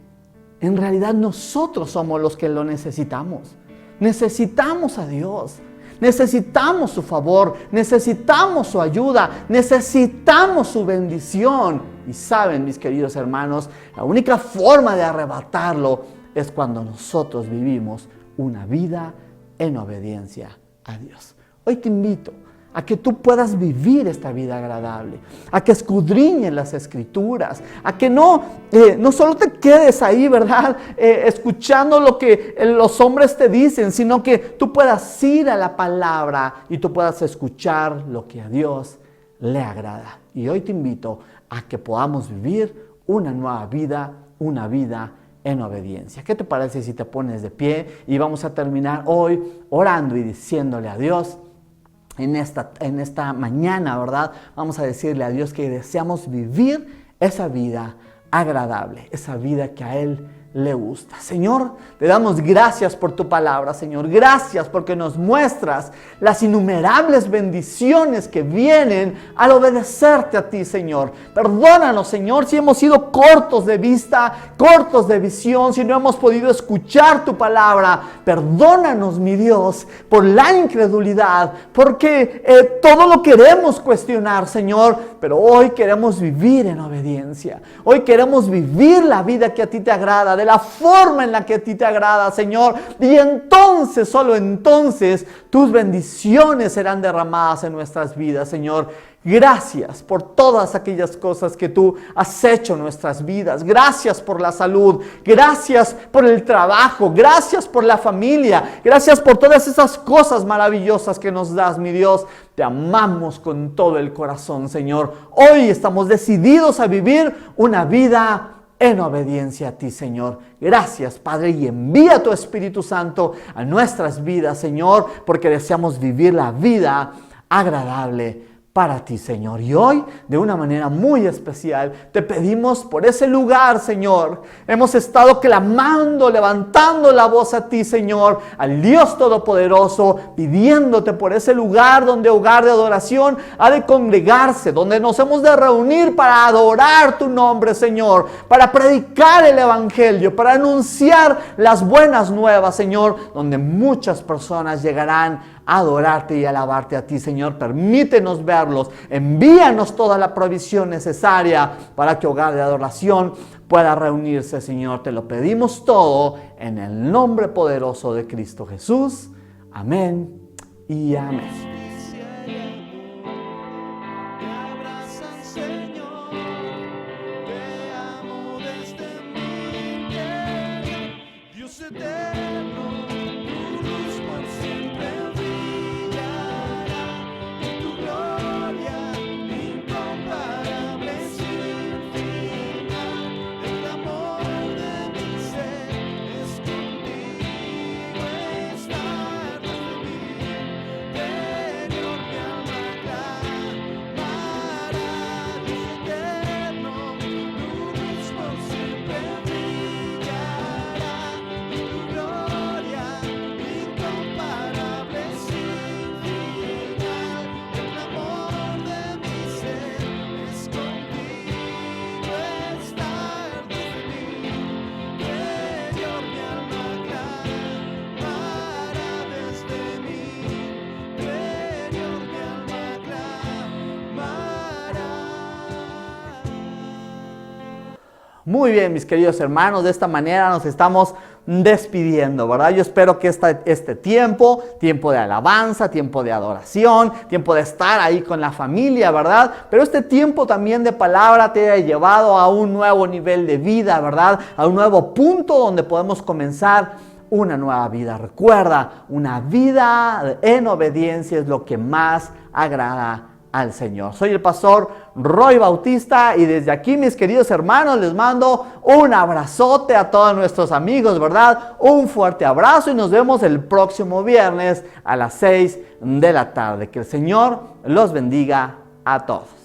en realidad nosotros somos los que lo necesitamos. Necesitamos a Dios. Necesitamos su favor, necesitamos su ayuda, necesitamos su bendición. Y saben, mis queridos hermanos, la única forma de arrebatarlo es cuando nosotros vivimos una vida en obediencia a Dios. Hoy te invito a que tú puedas vivir esta vida agradable, a que escudriñes las Escrituras, a que no solo te quedes ahí, ¿verdad? Escuchando lo que los hombres te dicen, sino que tú puedas ir a la palabra y tú puedas escuchar lo que a Dios le agrada. Y hoy te invito a que podamos vivir una nueva vida, una vida en obediencia. ¿Qué te parece si te pones de pie y vamos a terminar hoy orando y diciéndole a Dios? En esta mañana, ¿verdad? Vamos a decirle a Dios que deseamos vivir esa vida agradable, esa vida que a Él le gusta. Señor, te damos gracias por tu palabra, Señor. Gracias porque nos muestras las innumerables bendiciones que vienen al obedecerte a ti, Señor. Perdónanos, Señor, si hemos sido cortos de vista, cortos de visión, si no hemos podido escuchar tu palabra. Perdónanos, mi Dios, por la incredulidad, porque todo lo queremos cuestionar, Señor, pero hoy queremos vivir en obediencia. Hoy queremos vivir la vida que a ti te agrada, de la forma en la que a ti te agrada, Señor. Y entonces, solo entonces, tus bendiciones serán derramadas en nuestras vidas, Señor. Gracias por todas aquellas cosas que tú has hecho en nuestras vidas. Gracias por la salud. Gracias por el trabajo. Gracias por la familia. Gracias por todas esas cosas maravillosas que nos das, mi Dios. Te amamos con todo el corazón, Señor. Hoy estamos decididos a vivir una vida en obediencia a ti, Señor. Gracias, Padre, y envía tu Espíritu Santo a nuestras vidas, Señor, porque deseamos vivir la vida agradable para ti, Señor. Y hoy, de una manera muy especial, te pedimos por ese lugar, Señor. Hemos estado clamando, levantando la voz a ti, Señor, al Dios Todopoderoso, pidiéndote por ese lugar donde hogar de adoración ha de congregarse, donde nos hemos de reunir para adorar tu nombre, Señor, para predicar el Evangelio, para anunciar las buenas nuevas, Señor, donde muchas personas llegarán a adorarte y alabarte a ti, Señor. Permítenos verlos. Envíanos toda la provisión necesaria para que hogar de adoración pueda reunirse, Señor. Te lo pedimos todo en el nombre poderoso de Cristo Jesús. Amén y amén. Muy bien, mis queridos hermanos, de esta manera nos estamos despidiendo, ¿verdad? Yo espero que este tiempo de alabanza, tiempo de adoración, tiempo de estar ahí con la familia, ¿verdad? Pero este tiempo también de palabra te haya llevado a un nuevo nivel de vida, ¿verdad? A un nuevo punto donde podemos comenzar una nueva vida. Recuerda, una vida en obediencia es lo que más agrada al Señor. Soy el pastor Roy Bautista y desde aquí, mis queridos hermanos, les mando un abrazote a todos nuestros amigos, ¿verdad? Un fuerte abrazo y nos vemos el próximo viernes a las 6 de la tarde. Que el Señor los bendiga a todos.